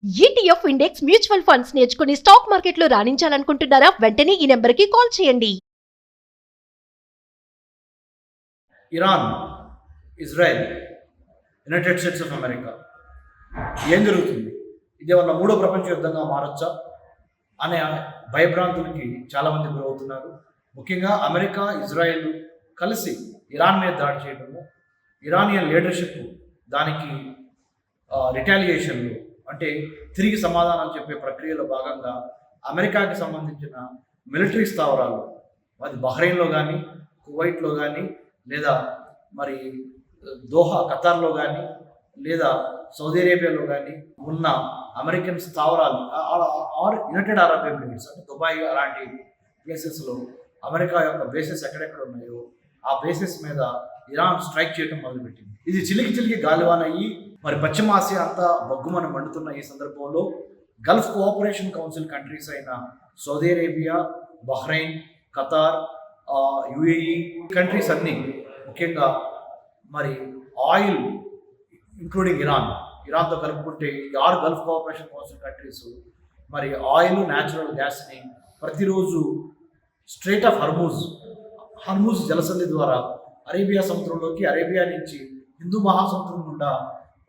ETF index mutual funds నేర్చుకుని stock మార్కెట్లో రాణించాలనుకుంటున్నారా? వెంటనే ఈ నెంబర్కి కాల్ చేయండి. Iran, Israel, United states of America ఏం జరుగుతుంది? ఇదేమన్నా మూడో ప్రపంచ యుద్ధంగా మారొచ్చా అనే భయభ్రాంతులకి చాలామంది గురవుతున్నారు. ముఖ్యంగా అమెరికా, ఇజ్రాయెల్ కలిసి ఇరాన్ మీద దాడి చేయడము, ఇరానియన్ లీడర్షిప్ దానికి రిటాలియేషన్లు అంటే తిరిగి సమాధానం చెప్పే ప్రక్రియలో భాగంగా అమెరికాకి సంబంధించిన మిలిటరీ స్థావరాలు అది బహ్రెయిన్లో కానీ, కువైట్లో కానీ, లేదా మరి దోహా ఖతార్లో కానీ, లేదా సౌదీ అరేబియాలో కానీ ఉన్న అమెరికన్ స్థావరాలు ఆర్ యునైటెడ్ అరబ్ ఎమిరేట్స్ అంటే దుబాయ్ అలాంటి ప్లేసెస్లో అమెరికా యొక్క బేసెస్ ఎక్కడెక్కడ ఉన్నాయో ఆ బేసెస్ మీద ఇరాన్ స్ట్రైక్ చేయడం మొదలుపెట్టింది. ఇది చిలికి గాలివాన్ అయ్యి మరి పశ్చిమ ఆసియా అంతా బొగ్గుమని మండుతున్న ఈ సందర్భంలో గల్ఫ్ కోఆపరేషన్ కౌన్సిల్ కంట్రీస్ అయిన Saudi Arabia, Bahrain, Qatar, UAE countries అన్నీ ముఖ్యంగా మరి ఆయిల్ ఇంక్లూడింగ్ ఇరాన్తో కలుపుకుంటే 6 గల్ఫ్ కోఆపరేషన్ కౌన్సిల్ కంట్రీస్ మరి ఆయిల్, న్యాచురల్ గ్యాస్ని ప్రతిరోజు స్ట్రైట్ ఆఫ్ హర్మూజ్ జలసంధి ద్వారా అరేబియా సముద్రంలోకి, అరేబియా నుంచి హిందూ మహాసముద్రం గుండా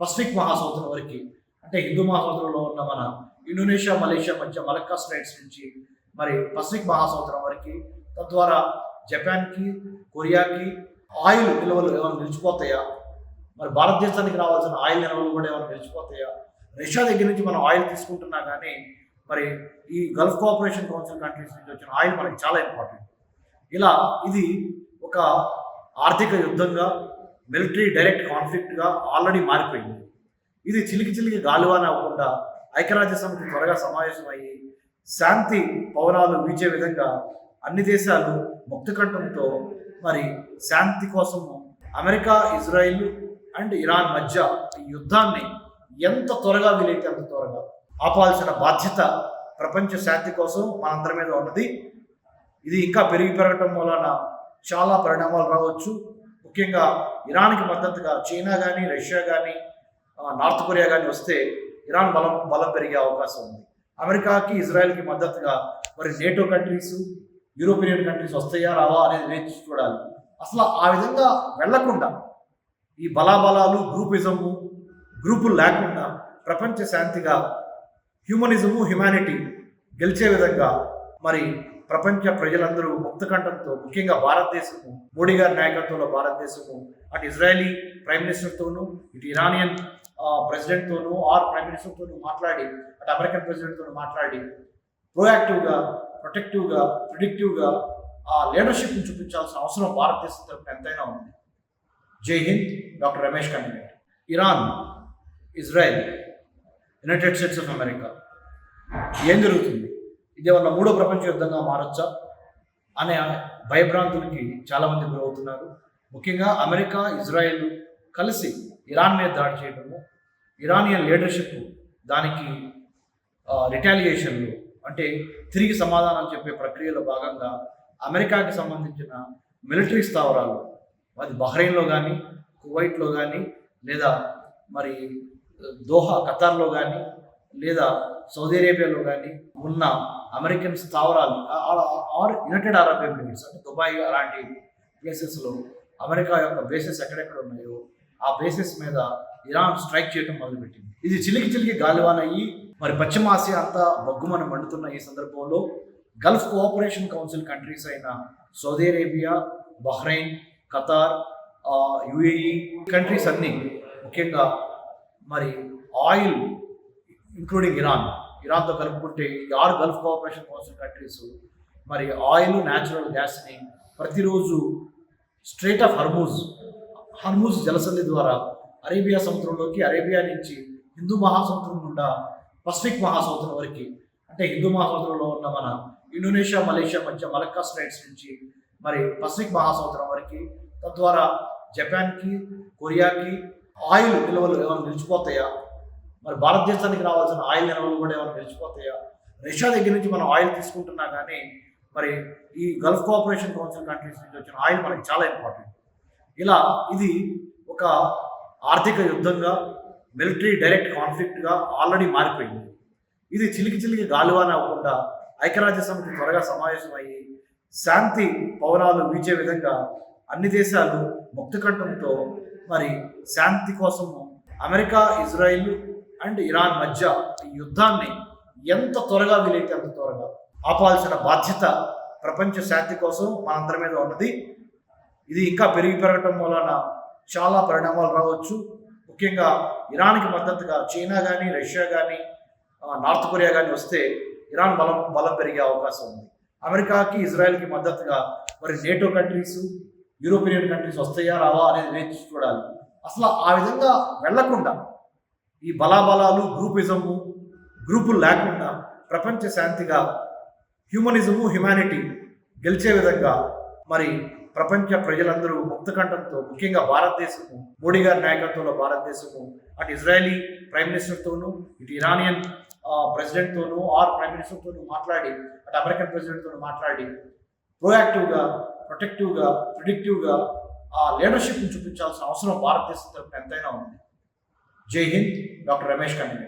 పసిఫిక్ మహాసముద్రం వరకు అంటే హిందూ మహాసముద్రంలో ఉన్న మన ఇండోనేషియా, మలేషియా మధ్య మలక్కా స్ట్రైట్స్ నుంచి మరి పసిఫిక్ మహాసముద్రం వరకు, తద్వారా జపాన్కి, కొరియాకి ఆయిల్ నిల్వలు ఏమైనా నిలిచిపోతాయా, మరి భారతదేశానికి రావాల్సిన ఆయిల్ నిల్వలు కూడా ఏమైనా నిలిచిపోతాయా, రష్యా దగ్గర నుంచి మనం ఆయిల్ తీసుకుంటున్నా కానీ మరి ఈ గల్ఫ్ కోఆపరేషన్ కౌన్సిల్ కంట్రీస్ నుంచి వచ్చిన ఆయిల్ మనకి చాలా ఇంపార్టెంట్. ఇలా ఇది ఒక ఆర్థిక యుద్ధంగా, మిలిటరీ డైరెక్ట్ కాన్ఫ్లిక్ట్గా ఆల్రెడీ మారిపోయింది. ఇది చిలికి గాలివాన అవ్వకుండా ఐక్యరాజ్య సమితి త్వరగా సమావేశమయ్యి శాంతి పవనాలు వీచే విధంగా అన్ని దేశాలు ముక్తకంఠంతో మరి శాంతి కోసము అమెరికా, ఇజ్రాయిల్ అండ్ ఇరాన్ మధ్య ఈ యుద్ధాన్ని ఎంత త్వరగా వీలైతే అంత త్వరగా ఆపాల్సిన బాధ్యత ప్రపంచ శాంతి కోసం మనందరి మీద ఉన్నది. ఇది ఇంకా పెరగటం వలన చాలా పరిణామాలు రావచ్చు. ముఖ్యంగా ఇరాన్కి మద్దతుగా చైనా కానీ, రష్యా కానీ, నార్త్ కొరియా కానీ వస్తే ఇరాన్ బలం పెరిగే అవకాశం ఉంది. అమెరికాకి, ఇజ్రాయెల్కి మద్దతుగా మరి నేటో కంట్రీస్, యూరోపియన్ కంట్రీస్ వస్తాయా రావా అనేది వేచి చూడాలి. అసలు ఆ విధంగా వెళ్లకుండా ఈ బలాబలాలు, గ్రూపులు లేకుండా ప్రపంచ శాంతిగా హ్యుమానిటీ గెలిచే విధంగా మరి ప్రపంచ ప్రజలందరూ ముక్తకంఠంతో, ముఖ్యంగా భారతదేశము, మోడీ గారి నాయకత్వంలో భారతదేశము అటు ఇజ్రాయలీ ప్రైమ్ మినిస్టర్తోనూ, ఇటు ఇరానియన్ ప్రెసిడెంట్తోనూ ఆర్ ప్రైమ్ మినిస్టర్తోనూ మాట్లాడి, అటు అమెరికన్ ప్రెసిడెంట్తోనూ మాట్లాడి ప్రోయాక్టివ్గా, ప్రొటెక్టివ్గా, ప్రిడిక్టివ్గా ఆ లీడర్షిప్ని చూపించాల్సిన అవసరం భారతదేశం తరపున ఎంతైనా ఉంది. జై Hind. Doctor Ramesh Kanniganti. Iran, Israel, United states of America ఏం జరుగుతుంది? ఇదేమన్నా మూడో ప్రపంచ యుద్ధంగా మారొచ్చా అనే భయభ్రాంతులకి చాలామంది గురవుతున్నారు. ముఖ్యంగా అమెరికా, ఇజ్రాయెల్ కలిసి ఇరాన్ మీద దాడి చేయడము, ఇరానియన్ లీడర్షిప్ దానికి రిటాలియేషన్లు అంటే తిరిగి సమాధానం చెప్పే ప్రక్రియలో భాగంగా అమెరికాకి సంబంధించిన మిలిటరీ స్థావరాలు అది బహ్రెయిన్లో కానీ, కువైట్లో కానీ, లేదా మరి దోహా ఖతార్లో కానీ, లేదా సౌదీ అరేబియాలో కానీ ఉన్న అమెరికన్ స్థావరాలు ఆర్ యునైటెడ్ అరబ్ ఎమిరేట్స్ అంటే దుబాయ్ అలాంటి ప్లేసెస్లో అమెరికా యొక్క బేసెస్ ఎక్కడెక్కడ ఉన్నాయో ఆ బేసెస్ మీద ఇరాన్ స్ట్రైక్ చేయడం మొదలుపెట్టింది. ఇది చిలికి గాలివాన్ అయ్యి మరి పశ్చిమ ఆసియా అంతా బొగ్గుమని మండుతున్న ఈ సందర్భంలో గల్ఫ్ కోఆపరేషన్ కౌన్సిల్ కంట్రీస్ అయిన Saudi Arabia, Bahrain, Qatar, UAE countries అన్నీ ముఖ్యంగా మరి ఆయిల్ ఇంక్లూడింగ్ ఇరాన్తో కలుపుకుంటే 6 గల్ఫ్ కోఆపరేషన్ కౌన్సిల్ కంట్రీస్ మరి ఆయిల్, న్యాచురల్ గ్యాస్ని ప్రతిరోజు స్ట్రైట్ ఆఫ్ హర్మూజ్ జలసంధి ద్వారా అరేబియా సముద్రంలోకి, అరేబియా నుంచి హిందూ మహాసముద్రం గుండా పసిఫిక్ మహాసముద్రం వరకు అంటే హిందూ మహాసముద్రంలో ఉన్న మన ఇండోనేషియా, మలేషియా మధ్య మలక్కా స్ట్రైట్స్ నుంచి మరి పసిఫిక్ మహాసముద్రం వరకు, తద్వారా జపాన్కి, కొరియాకి ఆయిల్ నిల్వలు ఏమైనా నిలిచిపోతాయా, మరి భారతదేశానికి రావాల్సిన ఆయిల్ నిల్వలు కూడా ఏమైనా నిలిచిపోతాయా, రష్యా దగ్గర నుంచి మనం ఆయిల్ తీసుకుంటున్నా కానీ మరి ఈ గల్ఫ్ కోఆపరేషన్ కౌన్సిల్ కంట్రీస్ నుంచి వచ్చిన ఆయిల్ మనకి చాలా ఇంపార్టెంట్. ఇలా ఇది ఒక ఆర్థిక యుద్ధంగా, మిలిటరీ డైరెక్ట్ కాన్ఫ్లిక్ట్గా ఆల్రెడీ మారిపోయింది. ఇది చిలికి గాలివాన అవ్వకుండా ఐక్యరాజ్య సమితి త్వరగా సమావేశమయ్యి శాంతి పౌరాలు వీచే విధంగా అన్ని దేశాలు ముక్తకంఠంతో మరి శాంతి కోసము అమెరికా, ఇజ్రాయిల్ అండ్ ఇరాన్ మధ్య ఈ యుద్ధాన్ని ఎంత త్వరగా వీలైతే అంత త్వరగా ఆపాల్సిన బాధ్యత ప్రపంచ శాంతి కోసం మనందరి మీద ఉన్నది. ఇది ఇంకా పెరగటం వలన చాలా పరిణామాలు రావచ్చు. ముఖ్యంగా ఇరాన్కి మద్దతుగా చైనా కానీ, రష్యా కానీ, నార్త్ కొరియా కానీ వస్తే ఇరాన్ బలం పెరిగే అవకాశం ఉంది. అమెరికాకి, ఇజ్రాయెల్కి మద్దతుగా మరి నేటో కంట్రీస్, యూరోపియన్ కంట్రీస్ వస్తాయా రావా అనేది వేచి చూడాలి. అసలు ఆ విధంగా వెళ్లకుండా ఈ బలాబలాలు, గ్రూపులు లేకుండా ప్రపంచ శాంతిగా హ్యుమానిటీ గెలిచే విధంగా మరి ప్రపంచ ప్రజలందరూ ముక్తకంఠంతో, ముఖ్యంగా భారతదేశము, మోడీ గారి నాయకత్వంలో భారతదేశము అటు ఇజ్రాయలీ ప్రైమ్ మినిస్టర్తోనూ, ఇటు ఇరానియన్ ప్రెసిడెంట్తోనూ ప్రైమ్ మినిస్టర్తోనూ మాట్లాడి, అటు అమెరికన్ ప్రెసిడెంట్తోనూ మాట్లాడి ప్రోయాక్టివ్గా, ప్రొటెక్టివ్గా, ప్రిడిక్టివ్గా ఆ లీడర్షిప్ని చూపించాల్సిన అవసరం భారతదేశం తరపున ఎంతైనా ఉంది. జై హింద్. డాక్టర్ రమేష్ కండి.